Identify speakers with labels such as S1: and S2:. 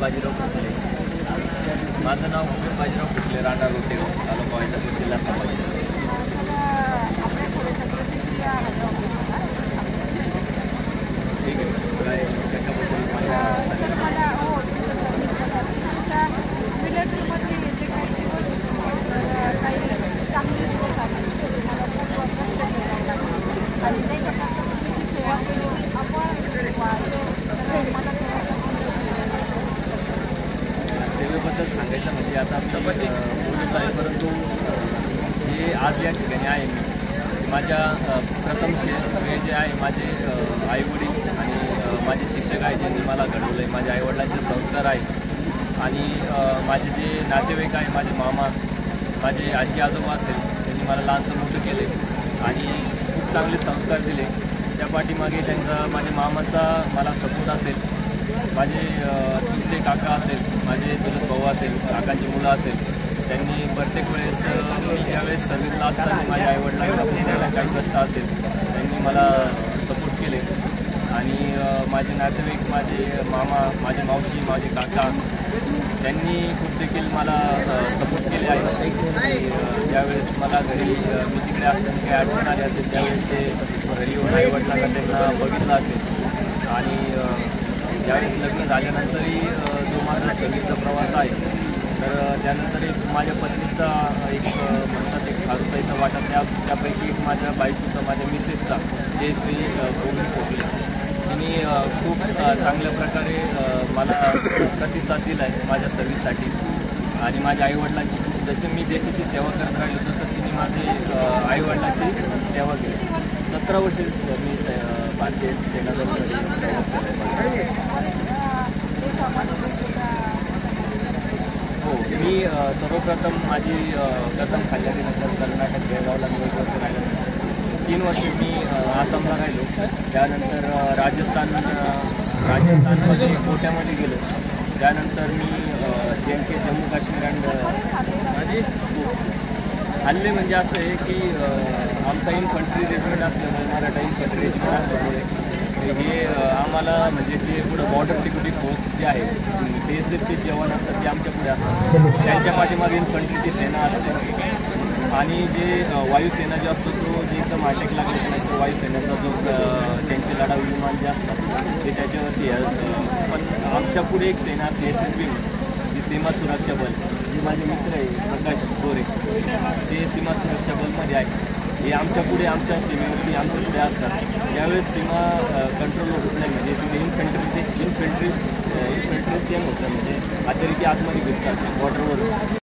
S1: बाजीराव कुठले. माझं नाव कुबेर बाजीराव कुठले, राहणार रोटेगाव, तालुका वैजापूर, जिल्हा संभाजीनगर. ठीक आहे. काय त्याच्याबद्दल सेवेबद्दल सांगायचं म्हणजे आता बोलत आहे, परंतु जे आज या ठिकाणी आहे मी माझ्या प्रथम श्रेय जे आहे माझे आईवडील आणि माझे शिक्षक आहे ज्यांनी मला घडवलं आहे. माझ्या आईवडिलांचे संस्कार आहेत आणि माझे जे नातेवाईक आहे, माझे मामा, माझे आजी आजोबा असेल, त्यांनी मला लहानचं मोठं केले आणि खूप चांगले संस्कार दिले. त्या पाठीमागे त्यांचा माझ्या मामाचा मला सपोर्ट असेल, माझे चुलते काका असेल, माझे चुलत भाऊ असेल, काकांची मुलं असेल, त्यांनी प्रत्येक वेळेस मी ज्यावेळेस सर्व्हिसला असताना माझ्या आईवडिलांना देण्याला काही कष्ट असेल त्यांनी मला सपोर्ट केले आणि माझे नातेवाईक, माझे मामा, माझे मावशी, माझे काका त्यांनी खूप देखील मला सपोर्ट केले आहे. ज्यावेळेस मला घरी मी तिकडे असताना काही अडचण आली असेल त्यावेळेस ते घरी येऊन आईवडिलांना त्यांना बघितलं असेल आणि ज्यावेळेस लग्न झाल्यानंतरही जो माझा सर्व्हिसचा प्रवास आहे तर त्यानंतर एक माझ्या पत्नीचा एक म्हणतात एक खारुताईचा वाटा त्यापैकी एक माझ्या बायकोचा, माझ्या मिसेसचा जयश्री गोविंद खोकले तिने खूप चांगल्या प्रकारे मला प्रतिसाद दिला आहे माझ्या सर्व्हिससाठी आणि माझ्या आईवडिलांची जसे मी देशाची सेवा करत राहिलो तसं तिने माझे आईवडिलांची सेवा केली. 17 वर्षे मी भारतीय सेनादलामध्ये हो. मी सर्वप्रथम माझी कसम खाल्ल्यानंतर कर्नाटक बेळगावला मी 1 वर्ष राहिलो. 3 वर्ष मी आसामला राहिलो. त्यानंतर राजस्थानमध्ये कोट्यामध्ये गेलो. त्यानंतर मी JNK जम्मू काश्मीर आणि हल्ले म्हणजे असं आहे की आमचा इन्फंट्री रेजिमेंट असल्यामुळे मराठा इन्फंट्री रेजिमेंट असल्यामुळे हे आम्हाला म्हणजे ते पुढं बॉर्डर सिक्युरिटी फोर्स जे आहे BSFचे जवान असतात ते आमच्या पुढे असतात. त्यांच्या पाठीमागे इन्फंट्रीची सेना असते आणि जे वायुसेना जो असतो तो जे एकदम अटॅक लागले नाही तर वायुसेनेचा जो त्यांचे लढाऊ विमान जे असतात ते त्याच्यावरती पण आमच्या पुढे एक सेना असते SSB जी सीमा सुरक्षा बल, जे माझे मित्र आहे प्रकाश गोरे ते सीमा सुरक्षा बलमध्ये आहे. हे आमच्या पुढे आमच्या सीमेवरती आमच्या पुढे असतात. त्यावेळेस सीमा कंट्रोल होत नाही म्हणजे तिथे इन्फंट्री सेम होतं म्हणजे अतिरेकी आतमध्ये घुसतात बॉर्डरवर.